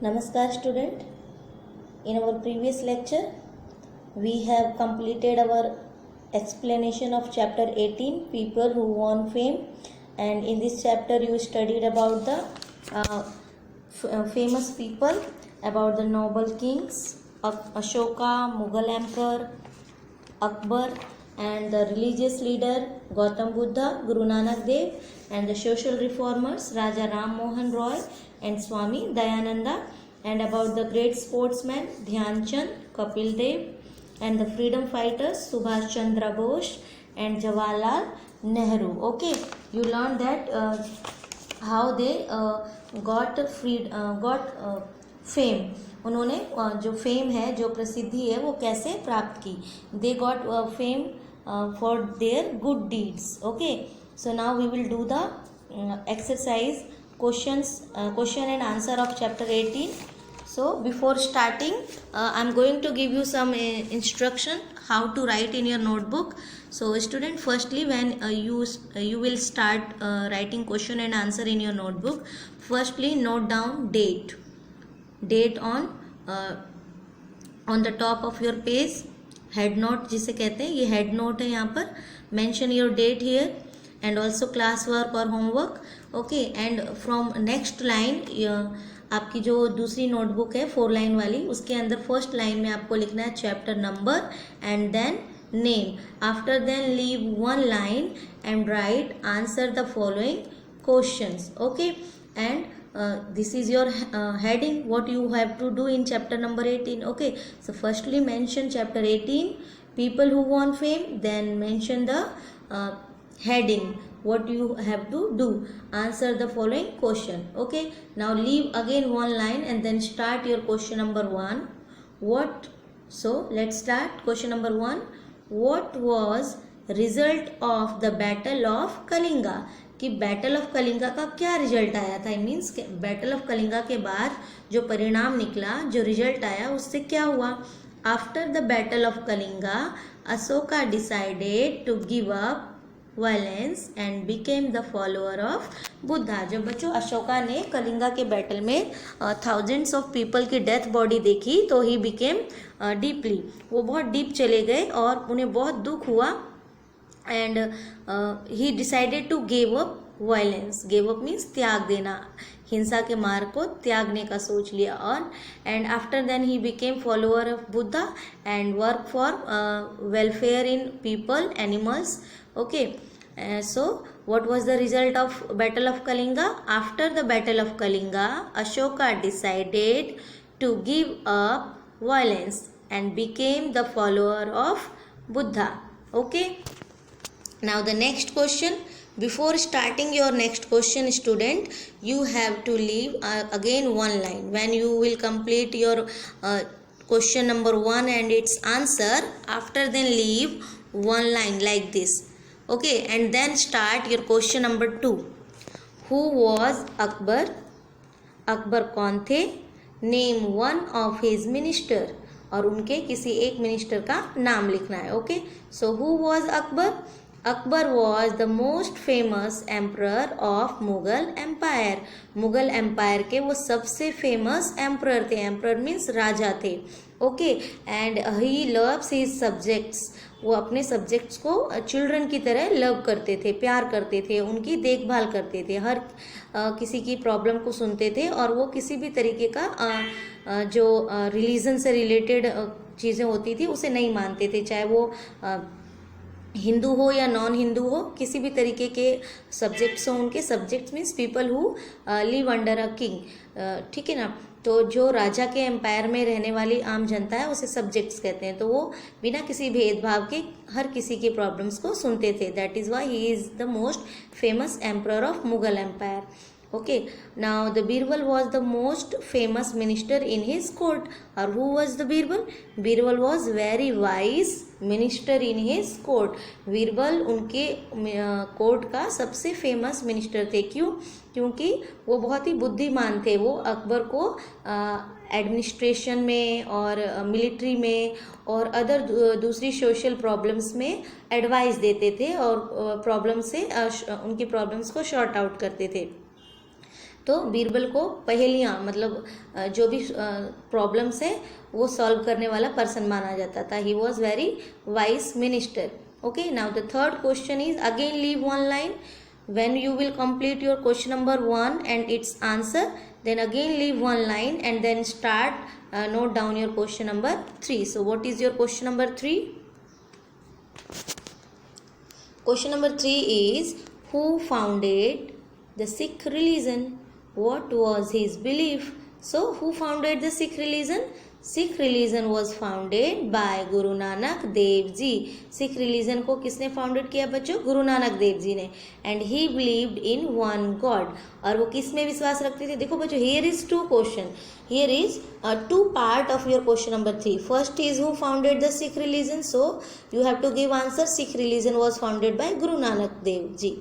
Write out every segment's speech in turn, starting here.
Namaskar student. In our previous lecture we have completed our explanation of chapter 18 people who won fame, and in this chapter you studied about the famous people, about the noble kings Ashoka, Mughal emperor Akbar, and the religious leader Gautam Buddha, Guru Nanak Dev, and the social reformers Raja Ram Mohan Roy and Swami Dayananda, and about the great sportsmen Dhyan Chand, Kapil Dev, and the freedom fighters Subhash Chandra Bose and Jawaharlal Nehru. Okay, you learned that how they got fame. उन्होंने जो fame है, जो प्रसिद्धि है, वो कैसे प्राप्त की. They got fame for their good deeds. Okay, so now we will do the exercise question and answer of chapter 18. So before starting I am going to give you some instruction how to write in your notebook. So student, firstly when you will start writing question and answer in your notebook, firstly note down date on the top of your page. Head note जिसे कहते हैं, ये head note है. यहाँ पर mention your date here and also class work और homework. Okay, and from next line आपकी जो दूसरी नोटबुक है 4 लाइन वाली, उसके अंदर फर्स्ट लाइन में आपको लिखना है chapter number and then name. After then leave 1 line and write answer the following questions. Okay, and this is your heading what you have to do in chapter number 18. Okay, so firstly mention chapter 18 people who won fame, then mention the heading what you have to do, answer the following question. Okay, now leave again 1 line and then start your question number 1. So let's start question number 1. What was result of the battle of Kalinga? कि battle of Kalinga का क्या result आया था. Means battle of Kalinga के बाद जो परिणाम निकला, जो रिजल्ट आया, उससे क्या हुआ. After the battle of Kalinga Ashoka decided to give up violence and became the follower of Buddha. जब बच्चों अशोका ने कलिंगा के बैटल में थाउजेंड्स ऑफ पीपल की डेथ बॉडी देखी तो ही बिकेम डीपली, वो बहुत डीप चले गए और उन्हें बहुत दुख हुआ. And he decided to give up violence. Give up means त्याग देना, हिंसा के मार्ग को त्यागने का सोच लिया. और and after then he became follower of Buddha and work for welfare in people animals. Okay, so what was the result of battle of Kalinga? After the battle of Kalinga Ashoka decided to give up violence and became the follower of Buddha. Okay, now the next question. Before starting your next question student, you have to leave again 1 line. When you will complete your question number 1 and its answer, after then leave 1 line like this. Okay, and then start your question number 2. Who was Akbar? Akbar कौन थे? Name one of his minister. और उनके किसी एक minister का नाम लिखना है. Okay, so who was Akbar? Akbar was the most famous emperor of Mughal empire. Mughal empire के वो सबसे फेमस एम्प्रर थे. एम्प्रर मीन्स राजा थे. Okay, and he loves his subjects. वो अपने सब्जेक्ट्स को चिल्ड्रन की तरह लव करते थे, प्यार करते थे, उनकी देखभाल करते थे, हर किसी की प्रॉब्लम को सुनते थे. और वो किसी भी तरीके का जो रिलीजन से रिलेटेड चीज़ें होती थी उसे नहीं मानते थे, चाहे वो हिंदू हो या नॉन हिंदू हो, किसी भी तरीके के सब्जेक्ट्स हो. उनके subjects means people who live under a king. ठीक है ना. तो जो राजा के एम्पायर में रहने वाली आम जनता है उसे सब्जेक्ट्स कहते हैं. तो वो बिना किसी भेदभाव के हर किसी की प्रॉब्लम्स को सुनते थे. That is why he is the most famous emperor of Mughal empire. Okay, now the Birbal was the most famous minister in his court. Or who was the Birbal? Birbal was very wise minister in his court. Birbal उनके court का सबसे famous minister थे. क्यों? क्योंकि वो बहुत ही बुद्धिमान थे. वो अकबर को एडमिनिस्ट्रेशन में और मिलिट्री में और अदर दूसरी सोशल प्रॉब्लम्स में एडवाइस देते थे और प्रॉब्लम से उनकी प्रॉब्लम्स को शॉर्ट आउट करते थे. तो बीरबल को पहेलियाँ मतलब जो भी प्रॉब्लम्स है वो सॉल्व करने वाला पर्सन माना जाता था. He was very wise minister. Okay, now the third question is again leave one line. When you will complete your question number 1 and its answer, then again leave one line and then start note down your question number 3. So what is your question number 3? Question number 3 is, who founded the Sikh religion? What was his belief? So who founded the Sikh religion? Sikh religion was founded by Guru Nanak Dev ji. Sikh religion को किसने founded किया बच्चों? गुरु नानक देव जी ने. And he believed in one God. और वो किस में विश्वास रखते थे? देखो बच्चों, here is two question, here is two part of your question number 3. First is who founded the Sikh religion. So you have to give answer. Sikh religion was founded by Guru Nanak Dev ji.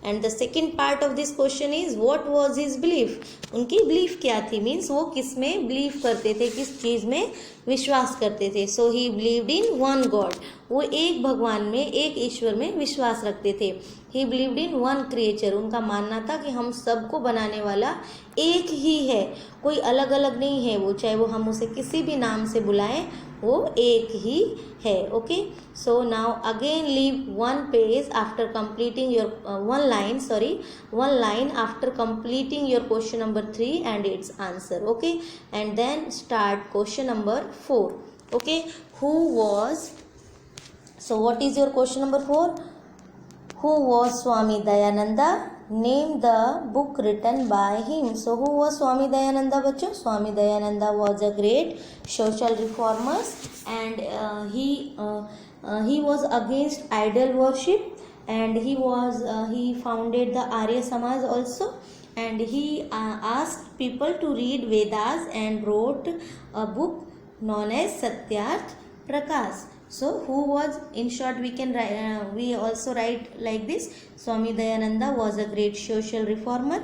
And the second part of this question is what was his belief. उनकी belief क्या थी? Means वो किस में believe करते थे, किस चीज में विश्वास करते थे. So he believed in one God. वो एक भगवान में, एक ईश्वर में विश्वास रखते थे. ही बिलीव्ड इन वन क्रिएचर. उनका मानना था कि हम सबको बनाने वाला एक ही है, कोई अलग अलग नहीं है वो, चाहे वो हम उसे किसी भी नाम से बुलाएं, वो एक ही है. Okay, so now again leave one page after completing your one line after completing your question number 3 and it's answer. Okay, and then start question number 4. Okay, who was, so what is your question number 4? Who was Swami Dayananda? Name the book written by him. So who was Swami Dayananda बच्चों? Swami Dayananda was a great social reformer and he was against idol worship, and he founded the Arya Samaj also, and he asked people to read Vedas and wrote a book known as Satyarth Prakash. So who was, in short we can we also write like this: Swami Dayananda was a great social reformer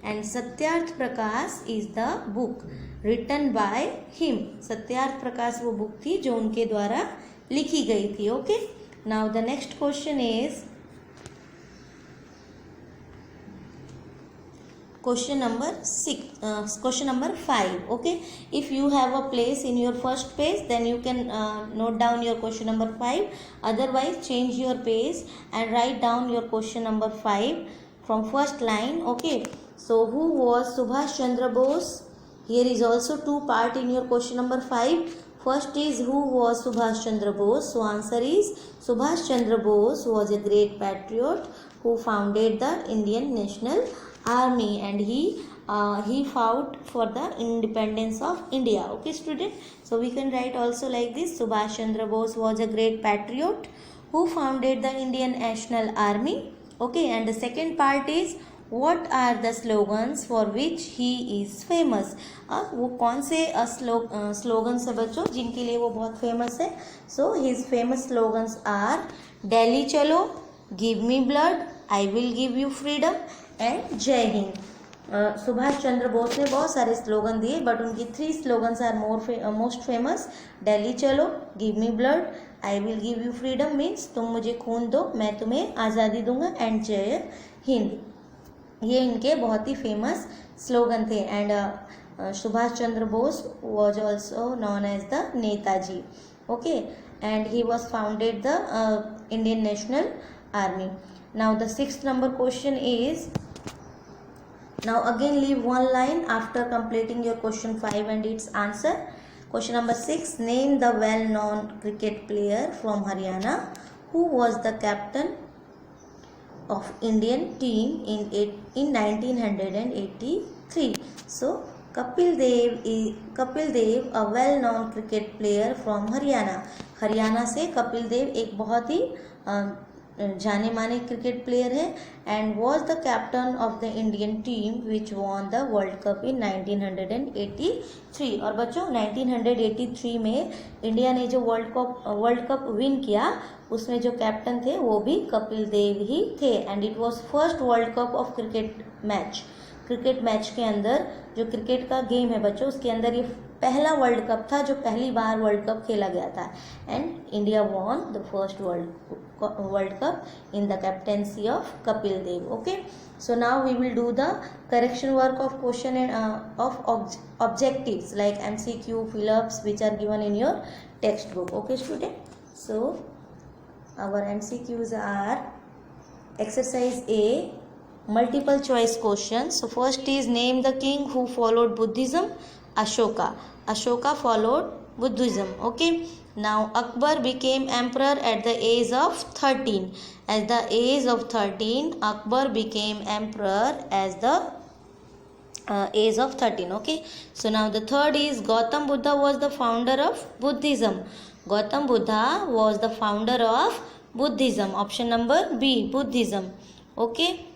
and Satyarth Prakash is the book written by him. Satyarth Prakash वो book थी जो उनके द्वारा लिखी गई थी. Okay, now the next question is question number 5. Okay, if you have a place in your first page, then you can note down your question number 5. Otherwise change your page and write down your question number 5 from first line. Okay, so who was Subhash Chandra Bose? Here is also two part in your question number 5. First is, who was Subhash Chandra Bose? So answer is, Subhash Chandra Bose was a great patriot who founded the Indian National Army, and he fought for the independence of India. Okay student, so we can write also like this: Subhash Chandra Bose was a great patriot who founded the Indian National Army. Okay, and the second part is, what are the slogans for which he is famous? वो कौन से slogans है बच्चों जिनके लिए वो बहुत famous है? So his famous slogans are Delhi Chalo, Give me blood, I will give you freedom and जय हिंद. सुभाष चंद्र बोस ने बहुत सारे स्लोगन दिए, बट उनकी 3 slogans are most famous. Delhi चलो, give me blood, I will give you freedom means तुम मुझे खून दो मैं तुम्हें आज़ादी दूंगा, एंड जय हिंद. ये इनके बहुत ही फेमस स्लोगन थे. And Subhash Chandra Bose was also known as the Netaji. Okay, and he was founded the Indian National Army. Now the 6th number question is, now again leave one line after completing your question 5 and its answer. Question number 6, name the well known cricket player from Haryana who was the captain of Indian team in 1983. So Kapil Dev a well known cricket player from Haryana. Haryana से कपिल देव एक बहुत ही जाने माने cricket player है, and was the captain of the Indian team which won the world cup in 1983. और बच्चों 1983 में इंडिया ने जो वर्ल्ड कप विन किया, उसमें जो कैप्टन थे वो भी कपिल देव ही थे. And it was first world cup of cricket match के अंदर जो क्रिकेट का गेम है बच्चों, उसके अंदर ये पहला वर्ल्ड कप था जो पहली बार वर्ल्ड कप खेला गया था, and India won the first world cup in the captaincy of Kapil Dev. Okay, so now we will do the correction work of question and of objectives like MCQ, fill-ups which are given in your textbook. Okay student, so our MCQs are exercise A, multiple choice questions. So first is name the king who followed Buddhism. Ashoka. Ashoka followed Buddhism. Okay, now Akbar became emperor at the age of 13. At the age of 13 Akbar became emperor as the age of 13. Okay, so now the third is Gautam Buddha was the founder of Buddhism. Gautam Buddha was the founder of Buddhism. Option number B, Buddhism. Okay,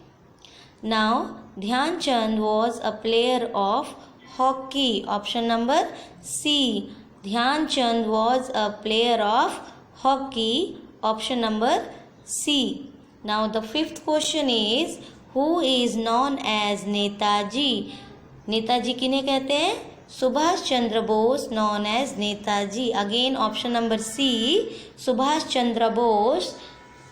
now Dhyan Chand was a player of hockey. Option number C, Dhyan Chand was a player of hockey. Option number C. Now the fifth question is who is known as Netaji. Netaji किन्हें कहते हैं? Subhash Chandra Bose, known as Netaji. Again option number C, Subhash Chandra Bose.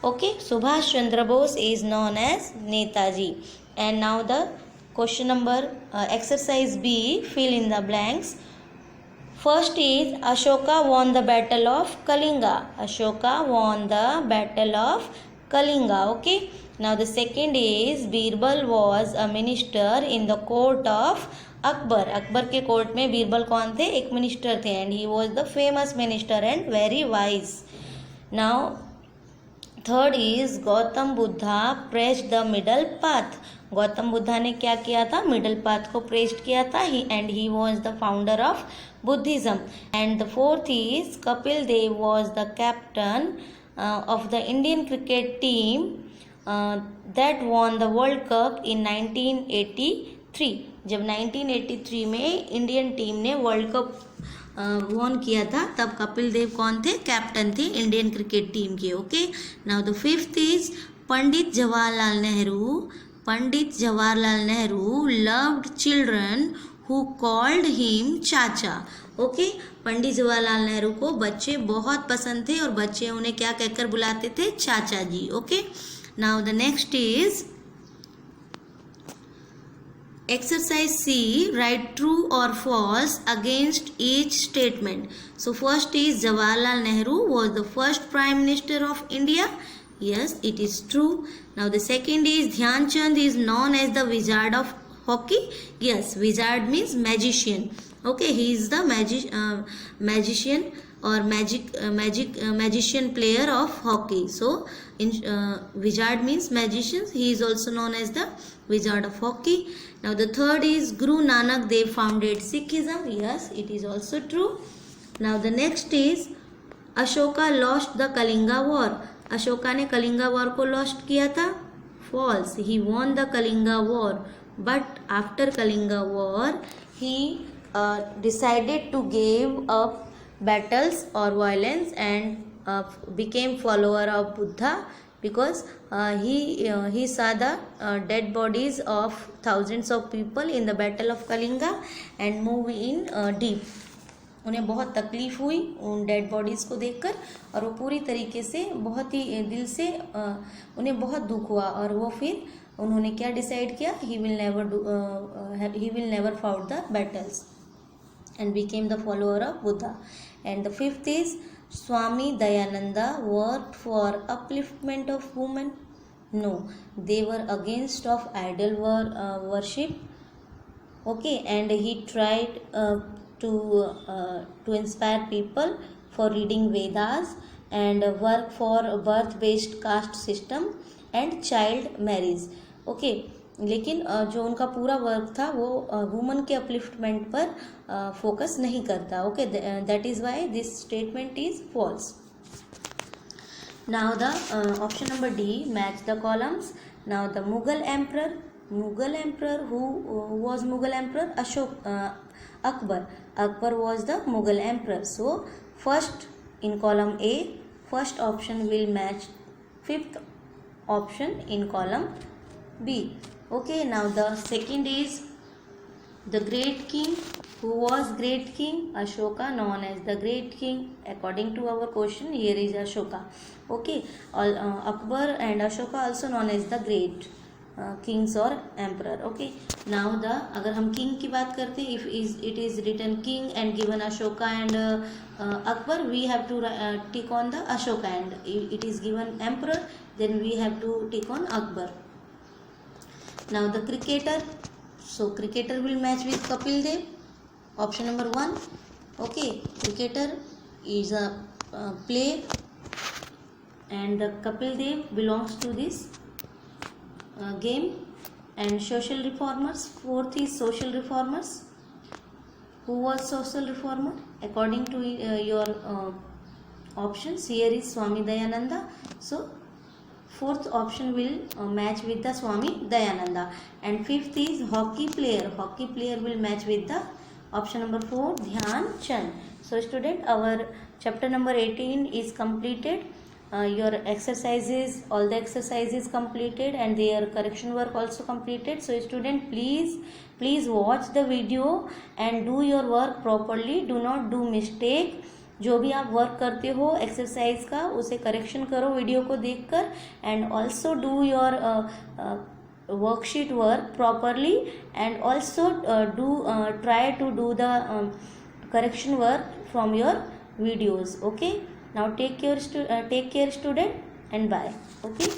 Okay, Subhash Chandra Bose is known as Netaji. And now the question number exercise B, fill in the blanks. First is Ashoka won the battle of Kalinga. Ashoka won the battle of Kalinga. Okay, now the second is Birbal was a minister in the court of Akbar. Akbar के court में बीरबल कौन थे? एक minister थे, and he was the famous minister and very wise. Now third is Gautam Buddha pressed the middle path. Gautam Buddha ने क्या किया था? मिडल पाथ को प्रेस्ड किया था. And he was the founder of Buddhism. And the fourth is Kapil Dev was the captain of the Indian cricket team that won the world cup in 1983. जब 1983 में Indian team ने वर्ल्ड कप वॉन किया था, तब कपिल देव कौन थे? कैप्टन थे Indian cricket team के. Okay, now the fifth is Pandit Jawaharlal Nehru. Pandit Jawaharlal Nehru loved children who called him चाचा. ओके, पंडित जवाहरलाल नेहरू को बच्चे बहुत पसंद थे और बच्चे उन्हें क्या कहकर बुलाते थे? Chacha ji. Okay, now the next is exercise C, write true or false against each statement. So first is Jawaharlal Nehru was the first prime minister of India. Yes, it is true. Now the second is Dhyan Chand is known as the wizard of hockey. Yes, wizard means magician. Okay, he is the magician or magician player of hockey. So in wizard means magician. He is also known as the wizard of hockey. Now the third is Guru Nanak Dev founded Sikhism. Yes, it is also true. Now the next is Ashoka lost the Kalinga war. Ashoka ने Kalinga war को lost किया था. False, he won the Kalinga war, but after Kalinga war he decided to give up battles or violence and became follower of Buddha because he saw the dead bodies of thousands of people in the battle of Kalinga and moved in deep. उन्हें बहुत तकलीफ़ हुई उन dead bodies को देखकर और वो पूरी तरीके से बहुत ही दिल से उन्हें बहुत दुख हुआ और वो फिर उन्होंने क्या डिसाइड किया? He will never fought the battles and became the follower of Buddha. And the fifth is Swami Dayananda worked for upliftment of women. No, they were against of idol worship. Okay, and he tried to inspire people for reading Vedas and work for birth based caste system and child marriage. Okay, लेकिन जो उनका पूरा work था वो woman के upliftment पर focus नहीं करता. Okay, that is why this statement is false. Now the option number D, match the columns. Now the Mughal emperor who was Mughal emperor? Akbar. Akbar was the Mughal emperor. So first in column A, first option will match fifth option in column B. Okay, now the second is The great king, who was great king? Ashoka, known as the great king. According to our question, here is Ashoka. Okay, Akbar and Ashoka also known as the great kings or emperor. Okay, now the अगर हम king की बात करते हैं, if it is written king and given Ashoka and Akbar, we have to tick on the Ashoka, and if it is given emperor, then we have to tick on Akbar. Now the cricketer, so cricketer will match with Kapil Dev, option number 1. Okay, cricketer is a player and the Kapil Dev belongs to this game. And social reformers, fourth is social reformers. Who was social reformer? According to your options, here is Swami Dayananda. So fourth option will match with the Swami Dayananda. And fifth is hockey player. Hockey player will match with the option number 4, Dhyan Chand. So student, our chapter number 18 is completed. Your exercises, all the exercises completed and their correction work also completed. So student, please watch the video and do your work properly. Do not do mistake. जो भी आप work करते हो exercise का, उसे correction करो video को देखकर. And also do your worksheet work properly and also do try to do the correction work from your videos. Okay, now take care student and bye. Okay.